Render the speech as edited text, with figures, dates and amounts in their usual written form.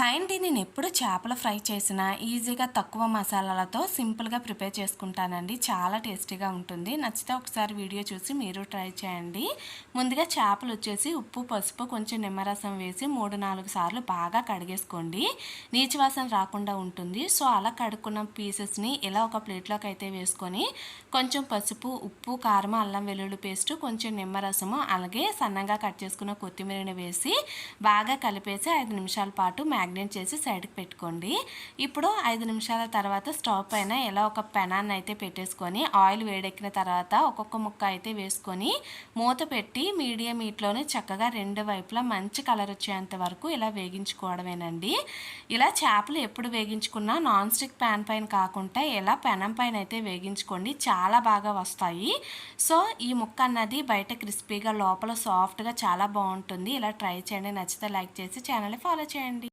Hi అండి. నేను ఎప్పుడు చేపల ఫ్రై చేసినా ఈజీగా తక్కువ మసాలాలతో సింపుల్గా ప్రిపేర్ చేసుకుంటానండి. చాలా టేస్టీగా ఉంటుంది. నచ్చితే ఒకసారి వీడియో చూసి మీరు ట్రై చేయండి. ముందుగా చేపలు వచ్చేసి ఉప్పు, పసుపు, కొంచెం నిమ్మరసం వేసి 3-4 సార్లు బాగా కడిగేసుకోండి. నీచు వాసన రాకుండా ఉంటుంది. సో అలా కడుక్కున్న పీసెస్ని ఇలా ఒక ప్లేట్లోకి అయితే వేసుకొని కొంచెం పసుపు, ఉప్పు, కారం, అల్లం వెల్లుల్లి పేస్టు, కొంచెం నిమ్మరసము, అలాగే సన్నగా కట్ చేసుకున్న కొత్తిమీరని వేసి బాగా కలిపేసి 5 నిమిషాల పాటు మ్యాగ్నేట్ చేసి సైడ్కి పెట్టుకోండి. ఇప్పుడు 5 నిమిషాల తర్వాత స్టవ్ పైన ఇలా ఒక పెనాన్ని అయితే పెట్టేసుకొని ఆయిల్ వేడెక్కిన తర్వాత ఒక్కొక్క ముక్క అయితే వేసుకొని మూత పెట్టి మీడియం హీట్లోనే చక్కగా రెండు వైపులా మంచి కలర్ వచ్చేంత వరకు ఇలా వేగించుకోవడమేనండి. ఇలా చేపలు ఎప్పుడు వేగించుకున్నా నాన్ స్టిక్ ప్యాన్ పైన కాకుండా ఇలా పెనం పైన అయితే వేగించుకోండి, చాలా బాగా వస్తాయి. సో ఈ ముక్క అన్నది బయట క్రిస్పీగా లోపల సాఫ్ట్గా చాలా బాగుంటుంది. ఇలా ట్రై చేయండి. నచ్చితే లైక్ చేసి ఛానల్ని ఫాలో చేయండి.